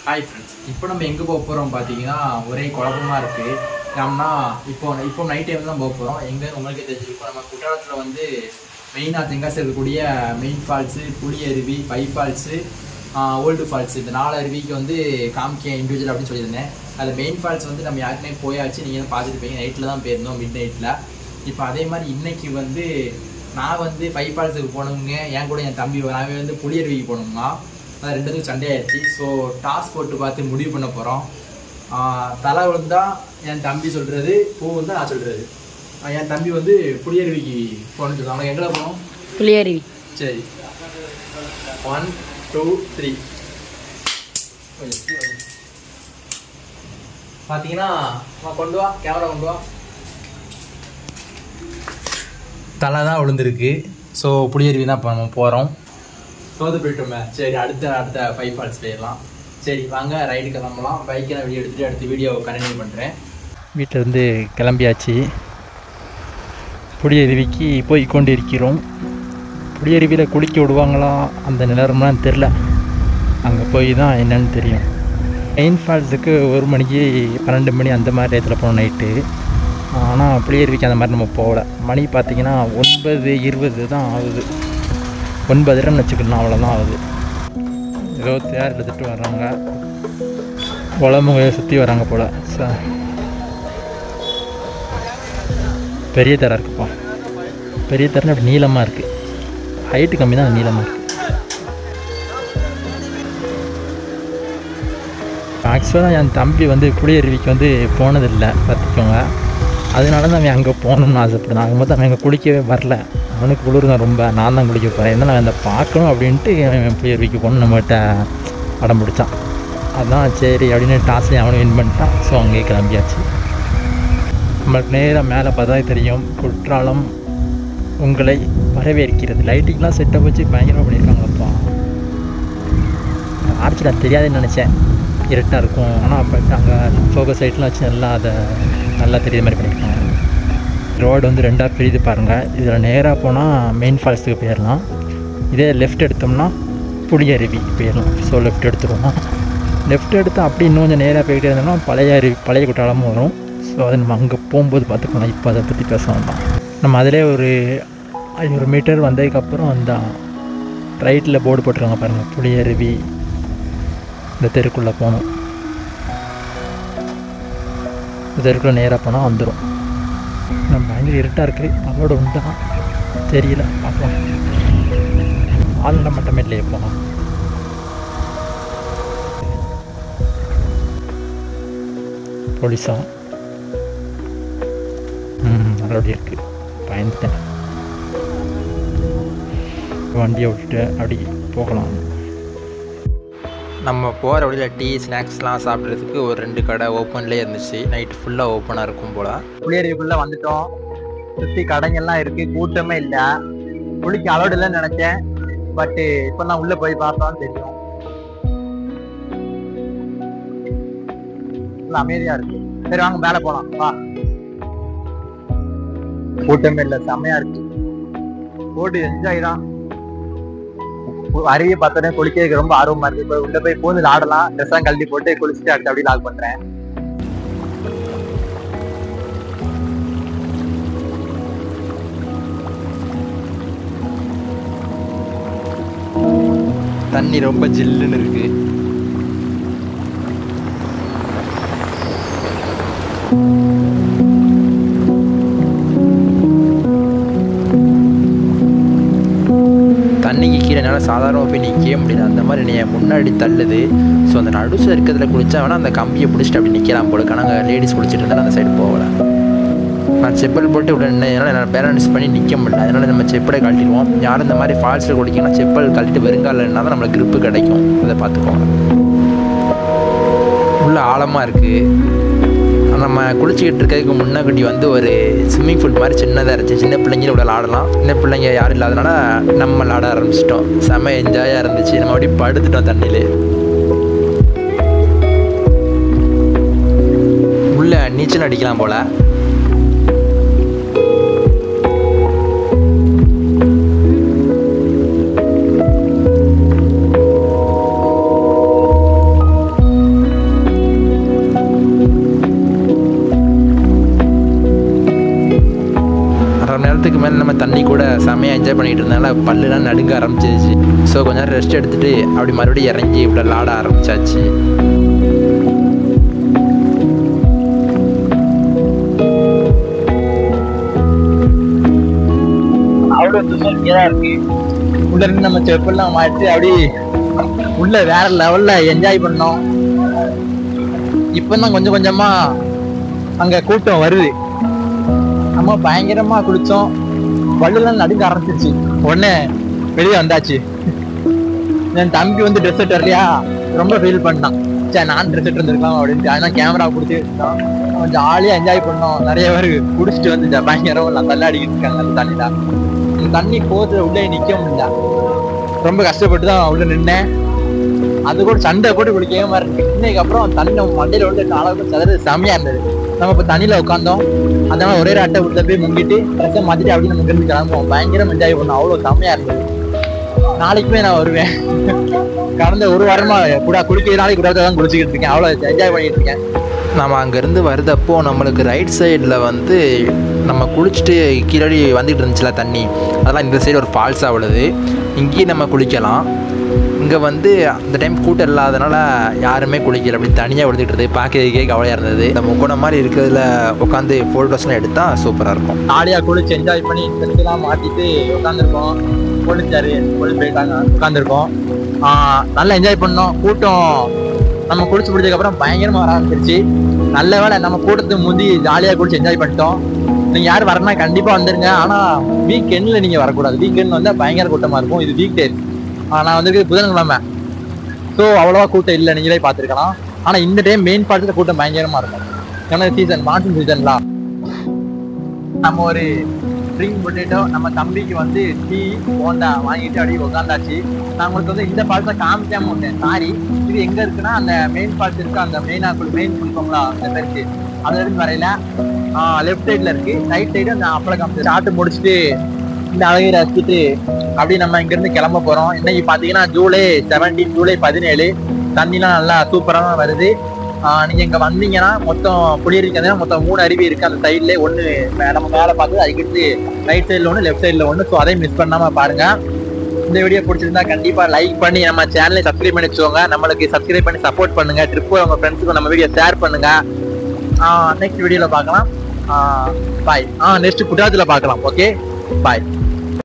Hi friends, இப்போ நம்ம எங்கே போக போகிறோம் பார்த்தீங்கன்னா ஒரே குழப்பமாக இருக்குது. ஏன்னா இப்போ நைட் டைம் தான் போக போகிறோம். எங்கே உங்களுக்கே தெரிஞ்சிருக்கும், நம்ம குற்றாலத்தில் வந்து மெயினாக தெங்காசி இருக்கக்கூடிய மெயின் ஃபால்ஸு, புளி அருவி, 5 ஃபால்ஸு, ஓல்டு ஃபால்ஸ், இந்த 4 அருவிக்கு வந்து காமிக்க இண்டிவிஜுவல் அப்படின்னு சொல்லியிருந்தேன். அதில் மெயின் ஃபால்ஸ் வந்து நம்ம யாருக்குமே போயாச்சு, நீங்கள் தான் பார்த்துருப்பீங்க. நைட்டில் தான் போயிருந்தோம், மிட் நைட்டில். இப்போ அதே மாதிரி இன்றைக்கி வந்து நான் வந்து 5 ஃபால்ஸுக்கு போனவங்க, என் கூட என் தம்பி நாங்கள் வந்து புளி அருவிக்கு போனோம்னா அது ரெண்டுத்துக்கும் சண்டே ஆயிடுச்சு. ஸோ டாஸ் போட்டு பார்த்து முடிவு பண்ண போகிறோம். தலை விழுந்தா என் தம்பி சொல்கிறது, பூ வந்து நான் சொல்கிறது. என் தம்பி வந்து புளியருவிக்கு போகணுன்னு சொல்லுவாங்க. அவனுக்கு எங்கே போகணும்? புளியருவி. சரி, 1 2 3. பார்த்தீங்கன்னா கொண்டு வா, கேமரா கொண்டு வா. தலை தான் விழுந்திருக்கு. ஸோ புளியருவி தான் இப்போ நம்ம போகிறோம். சோது போயிட்டோமே. சரி, அடுத்த 5 ஃபால்ஸ் போயிடலாம். சரி வாங்க, ரைடு கிளம்பலாம். பைக்கை நான் வீடியோ எடுத்துகிட்டு அடுத்த வீடியோ கண்டினியூ பண்ணுறேன். வீட்டிலேருந்து கிளம்பியாச்சு. புளியருவிக்கு போய் கொண்டு இருக்கிறோம். புளியருவியில் குளிக்க விடுவாங்களா அந்த நிலவரம்லாம் தெரில. அங்கே போய் தான் என்னன்னு தெரியும். மெயின் ஃபால்ஸுக்கு 1 மணிக்கு 12 மணி அந்த மாதிரி இடத்துல போனோம் நைட்டு. ஆனால் புளியருவிக்கு அந்த மாதிரி நம்ம போகலை. மணி பார்த்திங்கன்னா 9:20 தான் ஆகுது. 9:30 வச்சுக்கலாம், அவ்வளோதான் ஆகுது. 26 எடுத்துகிட்டு வர்றாங்க. உலமுக சுற்றி வராங்க போல். பெரிய தரை இருக்குப்பா. பெரிய தரைன்னு அப்படி நீளமாக இருக்குது. ஹைட்டு கம்மி தான், நீளமாக இருக்குது. ஆக்சுவலாக என் தம்பி வந்து புளியருவிக்கு வந்து போனதில்லை, பார்த்துக்கோங்க. அதனால தான் அவன் அங்கே போகணும்னு ஆசைப்படுதான். அது மொத்தம் அவன் அங்கே குளிக்கவே வரல. அவனுக்கு குளிருங்க ரொம்ப. நான் தான் குளிக்க போகிறேன், இருந்தாலும் அவன் அதை பார்க்கணும் அப்படின்ட்டு புளியருவிக்கு போகணும் நம்மகிட்ட அடம் பிடிச்சான். அதான் சரி அப்படின்னு டாஸ்லேயும் அவனும் வின் பண்ணிட்டான். ஸோ அங்கேயே கிளம்பியாச்சு. நம்மளுக்கு நேராக மேலே பார்த்தா தெரியும் குற்றாலம் உங்களை வரவேற்கிறது. லைட்டிங்லாம் செட்டப் வச்சு பயங்கரமாக பண்ணியிருக்காங்களப்பா. ஆர்ச்சில் தெரியாதுன்னு நினச்சேன், இருட்டாக இருக்கும். ஆனால் பட் அங்கே ஃபோக்கஸ் லைட்லாம் வச்சு நல்லா தெரியுற மாதிரி பண்ணியிருக்காங்க. ரோடு வந்து 2ஆக பிரியுது பாருங்கள். இதில் நேராக போனால் மெயின் ஃபால்ஸுக்கு போயிடலாம். இதே லெஃப்ட் எடுத்தோம்னா புளியருவி போயிடலாம். ஸோ லெஃப்ட் எடுத்துருவோம். லெஃப்ட் எடுத்து அப்படி இன்னும் கொஞ்சம் நேராக போய்கிட்டே இருந்தோம்னா பழைய குற்றாலமும் வரும். ஸோ அது நம்ம அங்கே போகும்போது பார்த்துக்கலாம். இப்போ அதை பற்றி பேச வேண்டாம். நம்ம அதிலே ஒரு 500 மீட்டர் வந்ததுக்கப்புறம் அந்த ரைட்டில் போர்டு போட்டுருக்காங்க பாருங்கள், புளியருவி. இந்த தெருக்குள்ளே போகணும். இந்த தெருக்குள்ளே நேராக போனால் வந்துடும். நம்ம பயங்கர இருட்டாக இருக்குது. அதோட உண்டா தெரியல, பார்க்கலாம். ஆளுந மட்டுமே இல்லையே போகலாம். போலீஸா நல்லபடி இருக்குது. பயந்துட்டேன். வண்டியை விட்டுட்டு அப்படி போகலாம். நம்ம போகிற வழியில் டீ ஸ்நாக்ஸ்லாம் சாப்பிட்றதுக்கு ஒரு 2 கடை ஓப்பன்லேயே இருந்துச்சு. நைட்டு ஃபுல்லாக ஓப்பனாக இருக்கும் போல். புளியருவிக்குள்ளே வந்துட்டோம். சுற்றி கடைங்கள்லாம் இருக்குது, கூட்டமே இல்லை. குளிக்க அலோடு இல்லைன்னு நினச்சேன். பட்டு இப்போ தான் உள்ளே போய் பார்த்தோன்னு தெரியும், அமைதியாக இருக்குது. சரி வாங்க மேலே போகலாம். வா, கூட்டமே இல்லை, செம்மையாக இருக்குது. போட்டு என்ஜாய் தான். அருவியை பார்த்தோன்னே குளிக்கிறதுக்கு ரொம்ப ஆர்வமா இருக்கு. இப்போ உள்ள போய் பூந்து ஆடலாம். ட்ரெஸ்ஸாக கழட்டி போட்டு குளிச்சுட்டு அடுத்து அப்படி லாக் பண்றேன். தண்ணி ரொம்ப ஜில்லுன்னு இருக்கு. தண்ணிக்கு கீழே என்னால் சாதாரணமாக போய் நிற்கவே முடியல. அந்த மாதிரி என்னைய முன்னாடி தள்ளுது. ஸோ அந்த நடுசில் இருக்கிறதுல குளிச்சா வேணால் அந்த கம்பியை பிடிச்சிட்டு அப்படி நிற்கலாம் போல. ஆனால் லேடிஸ் குளிச்சுட்டு இருந்தாலும் அந்த சைடு போகலை. நான் செப்பல் போட்டு இவ்வளோ என்னால் பேலன்ஸ் பண்ணி நிற்க முடியல. அதனால் நம்ம செப்பலை கழட்டிடுவோம். யாரும் இந்த மாதிரி ஃபால்ஸில் குளிக்கணும்னா செப்பல் கழட்டிட்டு வெறுங்காலன்னா தான் நம்மளுக்கு கிரிப்பு கிடைக்கும். அதை பார்த்துக்கோங்க. உள்ள ஆழமாக இருக்குது. நம்ம குளிச்சுக்கிட்டு இருக்கிறதுக்கு முன்னாடி வந்து ஒரு ஸ்விம்மிங் பூல் மாதிரி சின்னதாக இருந்துச்சு. சின்ன பிள்ளைங்களும் உள்ள ஆடலாம். சின்ன பிள்ளைங்க யாரும் இல்லாதனால நம்ம ஆட ஆரம்பிச்சிட்டோம். செம்ம என்ஜாயாக இருந்துச்சு. நம்ம அப்படியே படுத்துட்டோம் தண்ணியிலே. உள்ள நீச்சல் அடிக்கலாம் போல். மேலே நம்ம தண்ணி கூட செம்மையாக என்ஜாய் பண்ணிகிட்டு இருந்தால பல்லுலாம் நடுங்க ஆரம்பிச்சிருச்சு. ஸோ கொஞ்ச நேரம் ரெஸ்ட் எடுத்துகிட்டு அப்படி மறுபடியும் இறங்கி இப்படி விளாட ஆரம்பிச்சாச்சு. அவ்வளோ தூரம் இங்கே தான் இருக்கு. உள்ள இருந்து நம்ம செப்பெல்லாம் மாற்றி அப்படி உள்ள வேற லெவல்ல என்ஜாய் பண்ணோம். இப்பதான் கொஞ்சம் கொஞ்சமா அங்க கூட்டம் வருது. நம்ம பயங்கரமா குளிச்சோம், வள்ளுலாம் நடுங்க ஆரம்பிச்சிருச்சு. உடனே வெளியே வந்தாச்சு. என் தம்பி வந்து ட்ரெஸ் எடுத்து வரலையா, ரொம்ப ஃபீல் பண்ணான். சரி நான் ட்ரெஸ் எடுத்து வந்துருக்கலாம் அப்படின்ட்டு. அதனால கேமரா கொடுத்து கொஞ்சம் ஜாலியா என்ஜாய் பண்ணோம். நிறைய பேர் குடிச்சிட்டு வந்து பயங்கரம் நான் தள்ளாடிக்கிட்டு இருக்காங்க அந்த தண்ணில. அந்த தண்ணி போது உள்ளே நிக்க முடியல, ரொம்ப கஷ்டப்பட்டு தான் உள்ள நின்னேன். அது கூட சண்டை போட்டு குளிக்கவே மாதிரி இருக்கு. இன்னைக்கு அப்புறம் தண்ணி நம்ம மண்டையில வந்து அளவுக்கு சதுறது செம்மையா இருந்தது. நம்ம இப்ப தண்ணியில உட்காந்தோம், அதனால ஒரே அட்டை உள்ள போய் முங்கிட்டு ட்ரெஸ்ஸை மாத்திட்டு அப்படியே நம்ம இங்கிருந்து கிளம்புவோம். பயங்கரம் என்ஜாய் பண்ணோம், அவ்வளவு செம்மையா இருந்தது. நாளைக்குமே நான் வருவேன். கடந்த ஒரு வாரமா கூட குளிக்கிற நாளைக்கு கூட தான் குளிச்சுக்கிட்டு இருக்கேன், அவ்வளவு என்ஜாய் பண்ணிட்டு இருக்கேன். நம்ம அங்கேருந்து வருதப்போ நம்மளுக்கு ரைட் சைடில் வந்து நம்ம குளிச்சுட்டு கீழடி வந்துட்டு இருந்துச்சுல தண்ணி, அதெல்லாம் இந்த சைடு ஒரு ஃபால்ஸாக உள்ளது. இங்கேயும் நம்ம குளிக்கலாம். இங்கே வந்து அந்த டைம் கூட்டம் இல்லாதனால யாருமே குளிக்கல, அப்படி தனியாக விழுந்துட்டு இருந்தது. பார்க்கறதுக்கே கவலையாக இருந்தது. இந்த முக்கோணம் மாதிரி இருக்கிறதுல உட்காந்து ஃபோட்டோஸ்லாம் எடுத்தால் சூப்பராக இருக்கும். ஜாலியாக குளிச்சு என்ஜாய் பண்ணி ட்ரெஸ்லாம் மாற்றிட்டு உட்காந்துருக்கோம். குளிச்சாரு குளிச்சு போயிட்டாங்க, உட்காந்துருக்கோம். நல்லா என்ஜாய் பண்ணோம். கூட்டம் நம்ம குளிச்சு முடிச்சதுக்கப்புறம் பயங்கரமாக வர ஆரம்பிச்சிருச்சு. நல்ல வேலை நம்ம கூட்டத்துக்கு முந்தி ஜாலியாக குளிச்சு என்ஜாய் பண்ணிட்டோம். நீங்கள் யாரும் வரனா கண்டிப்பாக வந்துடுங்க. ஆனால் வீக்கெண்டில் நீங்கள் வரக்கூடாது. வீக்கெண்ட் வந்தால் பயங்கர கூட்டமாக இருக்கும். இது வீக் டே. நான் வந்துருக்கு புதன்கிழமை, ஸோ அவ்வளோவா கூட்டம் இல்லை, நீங்களே பார்த்துருக்கலாம். ஆனால் இந்த டைம் மெயின் ஃபால்ஸில் கூட்டம் பயங்கரமாக இருக்கும். ஏன்னா சீசன் மான்சூன் சீசன்லாம். நம்ம ஒரு ட்ரிங்க் பொட்டேட்டோ, நம்ம தம்பிக்கு வந்து டீ போண்டா வாங்கிட்டு அப்படியே உட்காந்தாச்சு. நான் உங்களுக்கு வந்து இந்த ஃபால்ஸை காமிக்காம விட்டேன், சாரி. இது எங்கே இருக்குன்னா அந்த மெயின் ஃபால்ஸ் இருக்கு, அந்த மெயின் குளிப்போங்களா அந்த பேருக்கு, அதுல இருந்து வரையில லெஃப்ட் சைடில் இருக்கு. ரைட் சைடு அந்த அப்பளை காமிச்சு ஸ்டார்ட் முடிச்சுட்டு இந்த அழகை ரசிச்சுட்டு அப்படி நம்ம இங்கிருந்து கிளம்ப போறோம். இன்னைக்கு பாத்தீங்கன்னா ஜூலை 17, ஜூலை 17. தண்ணிலாம் நல்லா சூப்பராக வருது. நீங்க இங்க வந்தீங்கன்னா மொத்தம் குளிர்விக்கிறதுனா மொத்தம் 3 அருவி இருக்கு. அந்த சைட்ல ஒண்ணு நம்ம மேலே பார்த்து அதுக்கு ரைட் சைட்ல ஒண்ணு, லெஃப்ட் சைட்ல ஒண்ணு. ஸோ அதையும் மிஸ் பண்ணாம பாருங்க. இந்த வீடியோ பிடிச்சிருந்தா கண்டிப்பா லைக் பண்ணி நம்ம சேனலை சப்ஸ்கிரைப் பண்ணி வச்சுக்கோங்க. நம்மளுக்கு சப்ஸ்கிரைப் பண்ணி சப்போர்ட் பண்ணுங்க. ட்ரிப் உங்க ஃப்ரெண்ட்ஸுக்கும் நம்ம வீடியோ ஷேர் பண்ணுங்க. நெக்ஸ்ட் வீடியோல பார்க்கலாம். பாய். நெக்ஸ்ட் குஜராத்தில் பார்க்கலாம். ஓகே, பாய்.